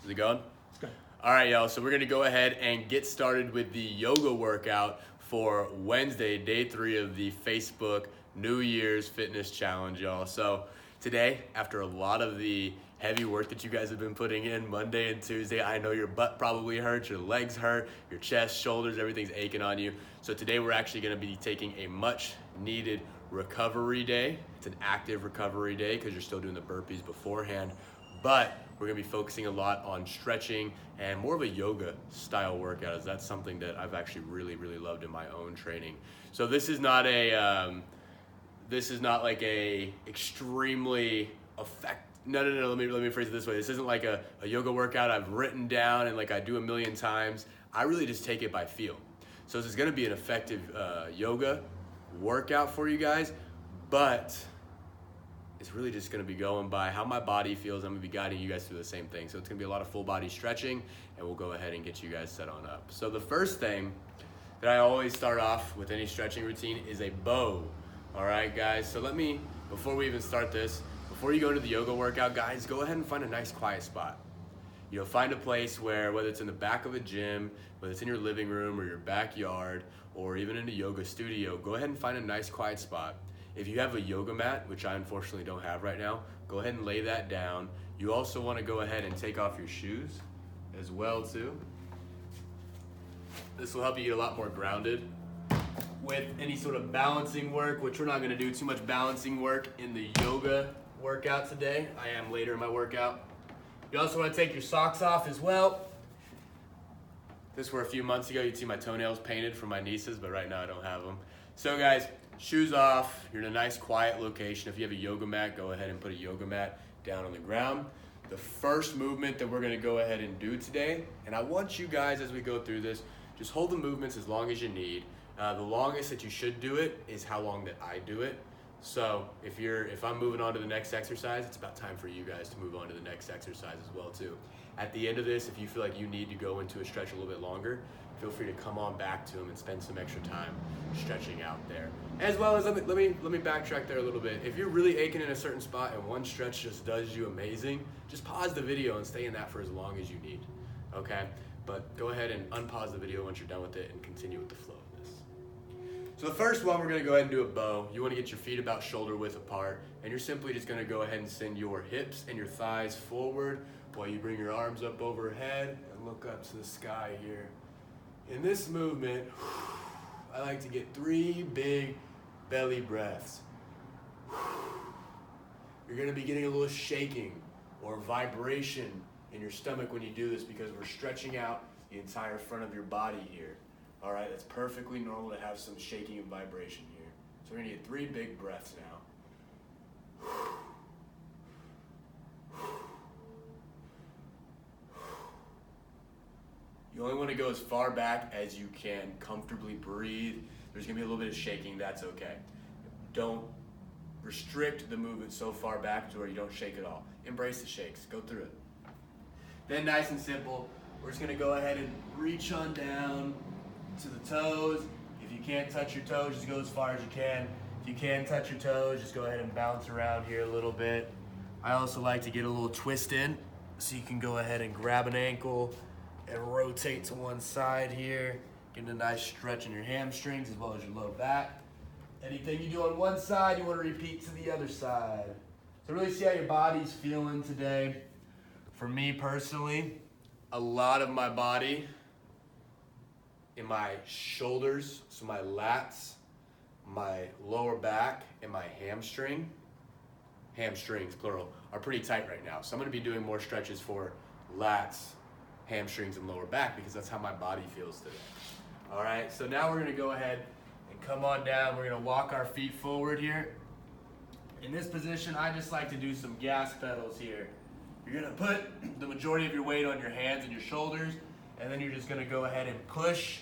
Is it going? It's good. All right, y'all. So we're going to go ahead and get started with the yoga workout for Wednesday, day 3 of the Facebook New Year's Fitness Challenge, y'all. So today, after a lot of the heavy work that you guys have been putting in Monday and Tuesday, I know your butt probably hurts, your legs hurt, your chest, shoulders, everything's aching on you. So today we're actually going to be taking a much needed recovery day. It's an active recovery day because you're still doing the burpees beforehand, but we're going to be focusing a lot on stretching and more of a yoga style workout, as that's something that I've actually really loved in my own training. So this is not like a extremely no, let me phrase it this way. This isn't like a yoga workout I've written down and like I do a million times. I really just take it by feel. So this is going to be an effective yoga workout for you guys, but it's really just going to be going by how my body feels. I'm going to be guiding you guys through the same thing. So it's going to be a lot of full body stretching, and we'll go ahead and get you guys set on up. So the first thing that I always start off with any stretching routine is a bow. All right, guys. So before we even start this, before you go into the yoga workout, guys, go ahead and find a nice quiet spot. You know, find a place where, whether it's in the back of a gym, whether it's in your living room or your backyard, or even in a yoga studio, go ahead and find a nice quiet spot. If you have a yoga mat, which I unfortunately don't have right now, go ahead and lay that down. You also want to go ahead and take off your shoes as well too. This will help you get a lot more grounded with any sort of balancing work, which we're not going to do too much balancing work in the yoga workout today. I am later in my workout. You also want to take your socks off as well. This were a few months ago. You'd see my toenails painted from my nieces, but right now I don't have them. So guys, shoes off. You're in a nice quiet location. If you have a yoga mat, go ahead and put a yoga mat down on the ground. The first movement that we're going to go ahead and do today, and I want you guys, as we go through this, just hold the movements as long as you need. The longest that you should do it is how long that I do it. So if I'm moving on to the next exercise, it's about time for you guys to move on to the next exercise as well too. At the end of this, if you feel like you need to go into a stretch a little bit longer, feel free to come on back to them and spend some extra time stretching out there. As well as, let me backtrack there a little bit. If you're really aching in a certain spot and one stretch just does you amazing, just pause the video and stay in that for as long as you need, okay? But go ahead and unpause the video once you're done with it and continue with the flow of this. So the first one, we're gonna go ahead and do a bow. You wanna get your feet about shoulder width apart, and you're simply just gonna go ahead and send your hips and your thighs forward while you bring your arms up overhead and look up to the sky here. In this movement, I like to get 3 big belly breaths. You're gonna be getting a little shaking or vibration in your stomach when you do this because we're stretching out the entire front of your body here. All right, it's perfectly normal to have some shaking and vibration here. So we're gonna get 3 big breaths now. You only want to go as far back as you can, comfortably breathe. There's going to be a little bit of shaking, that's okay. Don't restrict the movement so far back to where you don't shake at all. Embrace the shakes, go through it. Then nice and simple, we're just going to go ahead and reach on down to the toes. If you can't touch your toes, just go as far as you can. If you can touch your toes, just go ahead and bounce around here a little bit. I also like to get a little twist in, so you can go ahead and grab an ankle and rotate to one side here, getting a nice stretch in your hamstrings as well as your low back. Anything you do on one side, you want to repeat to the other side. So really see how your body's feeling today. For me personally, a lot of my body in my shoulders, so my lats, my lower back, and my hamstrings, plural, are pretty tight right now. So I'm going to be doing more stretches for lats, hamstrings, and lower back because that's how my body feels today. All right, so now we're gonna go ahead and come on down. We're gonna walk our feet forward here. In this position, I just like to do some gas pedals here. You're gonna put the majority of your weight on your hands and your shoulders, and then you're just gonna go ahead and push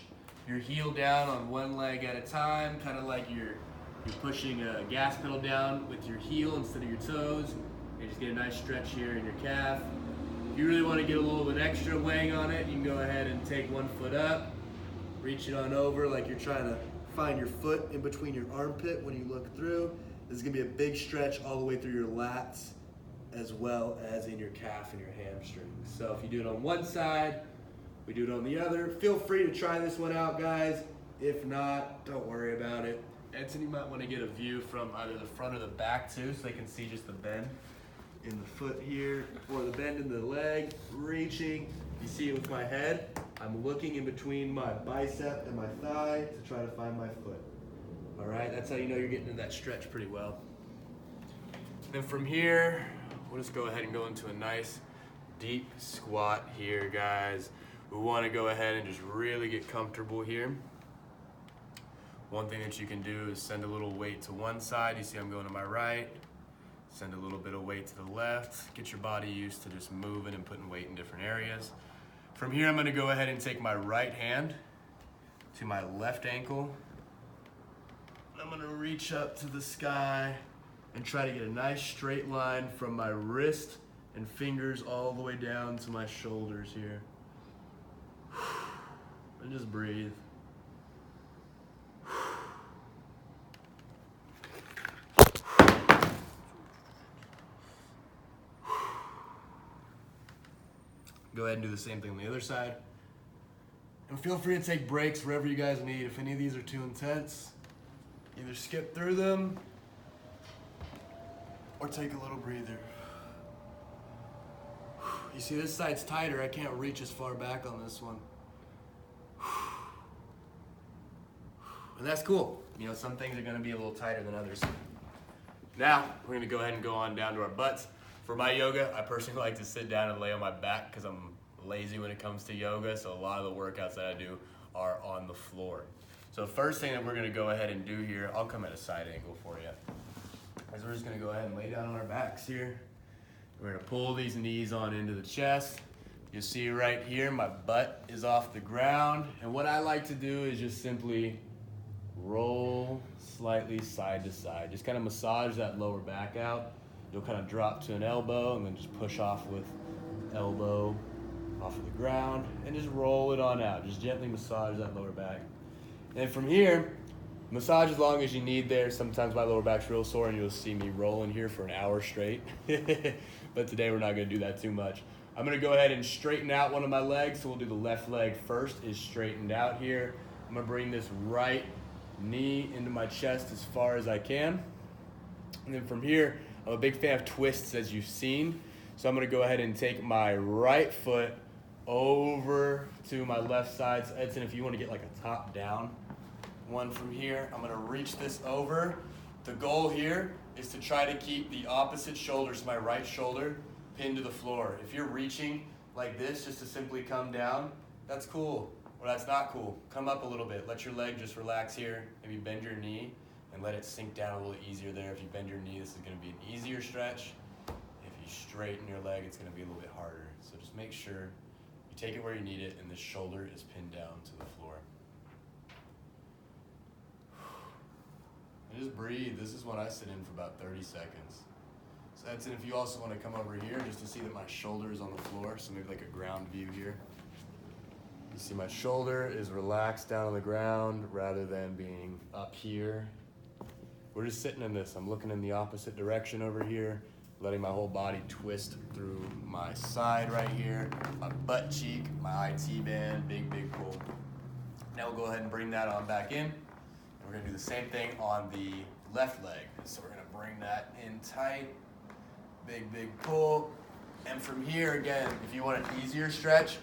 your heel down on one leg at a time, kind of like you're pushing a gas pedal down with your heel instead of your toes. You just get a nice stretch here in your calf. If you really want to get a little bit extra weighing on it, you can go ahead and take one foot up, reach it on over like you're trying to find your foot in between your armpit when you look through. This is going to be a big stretch all the way through your lats as well as in your calf and your hamstrings. So if you do it on one side, we do it on the other. Feel free to try this one out, guys. If not, don't worry about it. Anthony might want to get a view from either the front or the back too, so they can see just the bend in the foot here, or the bend in the leg, reaching. You see it with my head. I'm looking in between my bicep and my thigh to try to find my foot. All right, that's how you know you're getting into that stretch pretty well. Then from here, we'll just go ahead and go into a nice deep squat here, guys. We want to go ahead and just really get comfortable here. One thing that you can do is send a little weight to one side. You see I'm going to my right. Send a little bit of weight to the left. Get your body used to just moving and putting weight in different areas. From here, I'm going to go ahead and take my right hand to my left ankle. I'm going to reach up to the sky and try to get a nice straight line from my wrist and fingers all the way down to my shoulders here. And just breathe. Go ahead and do the same thing on the other side. And feel free to take breaks wherever you guys need. If any of these are too intense, either skip through them or take a little breather. You see this side's tighter. I can't reach as far back on this one. And that's cool. You know, some things are gonna be a little tighter than others. Now, we're gonna go ahead and go on down to our butts. For my yoga, I personally like to sit down and lay on my back because I'm lazy when it comes to yoga, so a lot of the workouts that I do are on the floor. So first thing that we're gonna go ahead and do here, I'll come at a side angle for you, is we're just gonna go ahead and lay down on our backs here. We're gonna pull these knees on into the chest. You see right here, my butt is off the ground, and what I like to do is just simply roll slightly side to side. Just kind of massage that lower back out. You'll kind of drop to an elbow and then just push off with elbow off of the ground and just roll it on out. Just gently massage that lower back. And from here, massage as long as you need there. Sometimes my lower back's real sore and you'll see me rolling here for an hour straight. But today we're not gonna do that too much. I'm gonna go ahead and straighten out one of my legs. So we'll do the left leg first, is straightened out here. I'm gonna bring this right knee into my chest as far as I can. And then from here, I'm a big fan of twists, as you've seen. So I'm gonna go ahead and take my right foot over to my left side. So Edson, if you wanna get like a top down one from here, I'm gonna reach this over. The goal here is to try to keep the opposite shoulder, so my right shoulder, pinned to the floor. If you're reaching like this just to simply come down, that's cool, or that's not cool. Come up a little bit, let your leg just relax here. Maybe bend your knee and let it sink down a little easier there. If you bend your knee, this is gonna be an easier stretch. If you straighten your leg, it's gonna be a little bit harder. So just make sure you take it where you need it and the shoulder is pinned down to the floor. And just breathe. This is when I sit in for about 30 seconds. So that's it. If you also want to come over here just to see that my shoulder is on the floor, so maybe like a ground view here. You see my shoulder is relaxed down on the ground rather than being up here. We're just sitting in this. I'm looking in the opposite direction over here, letting my whole body twist through my side right here, my butt cheek, my IT band, big pull. Now we'll go ahead and bring that on back in. We're gonna do the same thing on the left leg. So we're gonna bring that in tight, big pull. And from here, again, if you want an easier stretch,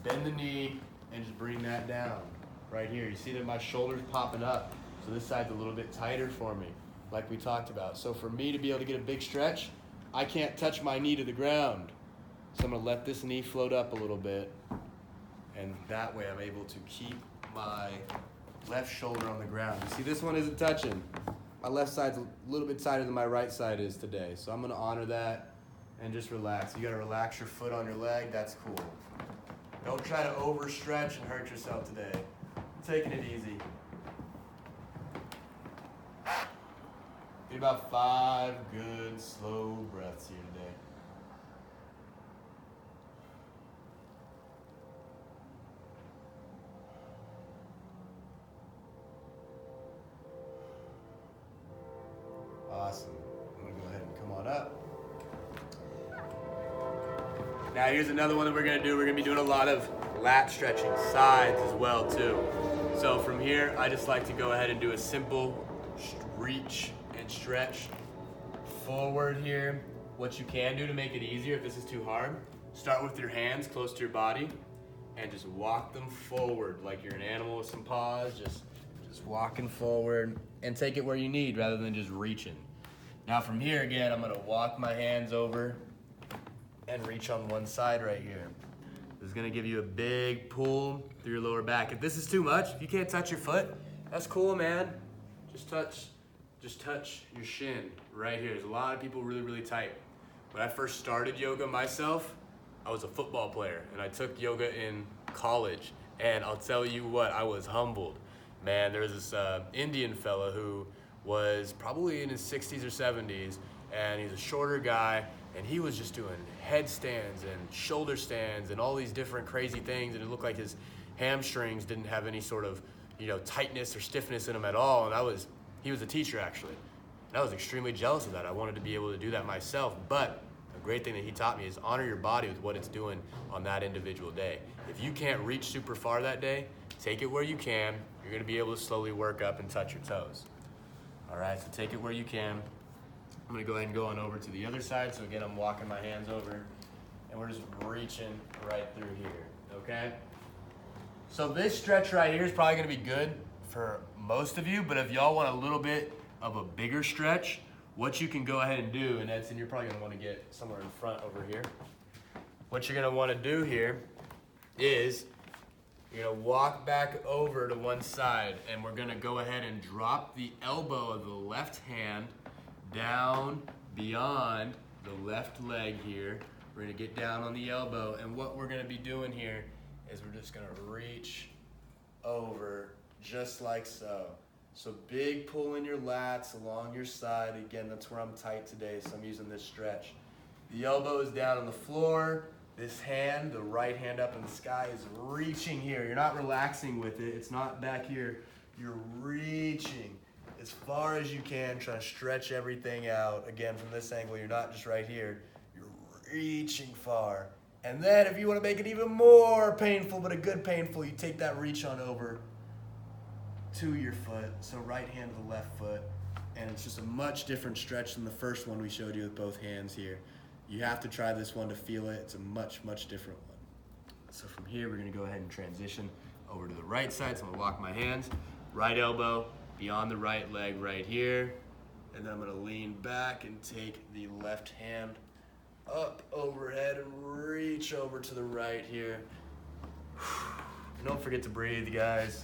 bend the knee and just bring that down. Right here, you see that my shoulder's popping up. So this side's a little bit tighter for me, like we talked about. So for me to be able to get a big stretch, I can't touch my knee to the ground. So I'm gonna let this knee float up a little bit. And that way I'm able to keep my left shoulder on the ground. You see this one isn't touching. My left side's a little bit tighter than my right side is today. So I'm gonna honor that and just relax. You gotta relax your foot on your leg, that's cool. Don't try to overstretch and hurt yourself today. I'm taking it easy. Get about 5 good slow breaths here today. Awesome. I'm gonna go ahead and come on up. Now here's another one that we're gonna do. We're gonna be doing a lot of lat stretching, sides as well too. So from here, I just like to go ahead and do a simple reach and stretch forward here. What you can do to make it easier if this is too hard, start with your hands close to your body and just walk them forward like you're an animal with some paws, just walking forward, and take it where you need rather than just reaching. Now from here again, I'm gonna walk my hands over and reach on one side right here. This is gonna give you a big pull through your lower back. If this is too much, if you can't touch your foot, that's cool, man. Just touch your shin right here. There's a lot of people really tight. When I first started yoga myself, I was a football player and I took yoga in college. And I'll tell you what, I was humbled. Man, there was this Indian fella who was probably in his 60s or 70s, and he's a shorter guy, and he was just doing headstands and shoulder stands and all these different crazy things, and it looked like his hamstrings didn't have any sort of, tightness or stiffness in them at all. And he was a teacher actually. And I was extremely jealous of that. I wanted to be able to do that myself, but a great thing that he taught me is honor your body with what it's doing on that individual day. If you can't reach super far that day, take it where you can. You're gonna be able to slowly work up and touch your toes. All right, so take it where you can. I'm gonna go ahead and go on over to the other side. So again, I'm walking my hands over and we're just reaching right through here, okay? So this stretch right here is probably gonna be good for most of you, but if y'all want a little bit of a bigger stretch, what you can go ahead and do, and Edson, you're probably gonna wanna get somewhere in front over here. What you're gonna wanna do here is you're gonna walk back over to one side, and we're gonna go ahead and drop the elbow of the left hand down beyond the left leg here. We're gonna get down on the elbow, and what we're gonna be doing here is we're just gonna reach over just like so. So big pull in your lats along your side. Again, that's where I'm tight today, so I'm using this stretch. The elbow is down on the floor. This hand, the right hand up in the sky, is reaching here. You're not relaxing with it. It's not back here. You're reaching as far as you can, trying to stretch everything out. Again, from this angle, you're not just right here. You're reaching far. And then if you want to make it even more painful, but a good painful, you take that reach on over to your foot. So right hand to the left foot. And it's just a much different stretch than the first one we showed you with both hands here. You have to try this one to feel it. It's a much different one. So from here, we're gonna go ahead and transition over to the right side. So I'm gonna walk my hands, right elbow, beyond the right leg right here. And then I'm gonna lean back and take the left hand up overhead and reach over to the right here. And don't forget to breathe, guys.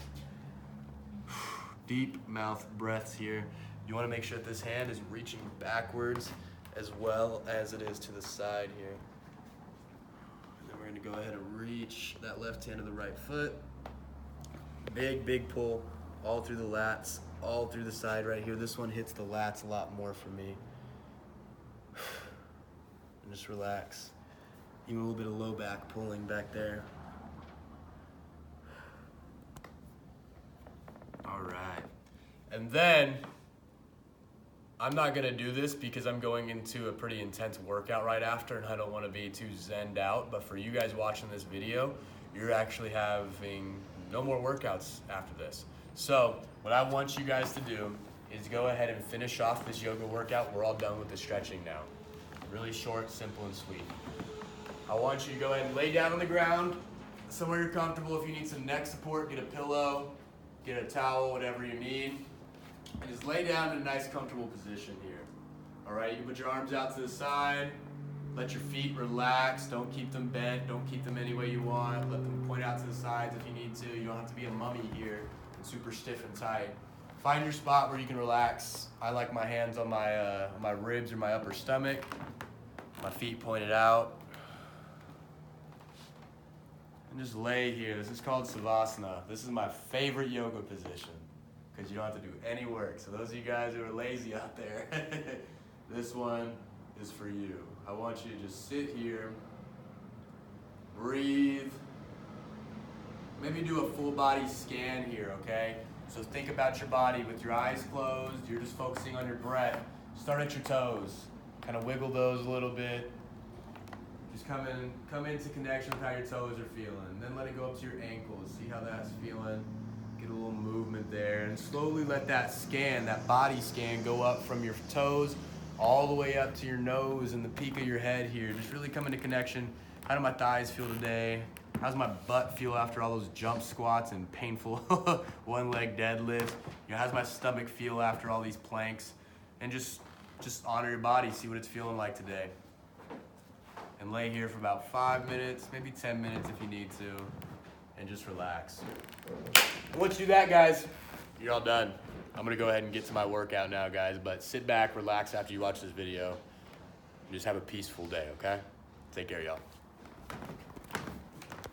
Deep mouth breaths here. You wanna make sure that this hand is reaching backwards as well as it is to the side here. And then we're gonna go ahead and reach that left hand to the right foot. Big pull all through the lats, all through the side right here. This one hits the lats a lot more for me. And just relax. Even a little bit of low back pulling back there. All right. And then I'm not gonna do this because I'm going into a pretty intense workout right after and I don't wanna be too zenned out, but for you guys watching this video, you're actually having no more workouts after this. So what I want you guys to do is go ahead and finish off this yoga workout. We're all done with the stretching now. Really short, simple, and sweet. I want you to go ahead and lay down on the ground, somewhere you're comfortable. If you need some neck support, get a pillow, get a towel, whatever you need. And just lay down in a nice, comfortable position here. All right, you can put your arms out to the side. Let your feet relax. Don't keep them bent. Don't keep them any way you want. Let them point out to the sides if you need to. You don't have to be a mummy here and super stiff and tight. Find your spot where you can relax. I like my hands on my ribs or my upper stomach. My feet pointed out. And just lay here. This is called Savasana. This is my favorite yoga position because you don't have to do any work. So those of you guys who are lazy out there, this one is for you. I want you to just sit here, breathe, maybe do a full body scan here, okay? So think about your body with your eyes closed. You're just focusing on your breath. Start at your toes. Kind of wiggle those a little bit. Just come into connection with how your toes are feeling. Then let it go up to your ankles. See how that's feeling. Get a little movement there, and slowly let that scan, that body scan, go up from your toes all the way up to your nose and the peak of your head here. Just really come into connection. How do my thighs feel today? How's my butt feel after all those jump squats and painful one leg deadlifts? You know, how's my stomach feel after all these planks? And just honor your body, see what it's feeling like today. And lay here for about 5 minutes, maybe 10 minutes if you need to, and just relax. And once you do that, guys, you're all done. I'm gonna go ahead and get to my workout now, guys, but sit back, relax after you watch this video, and just have a peaceful day, okay? Take care, y'all.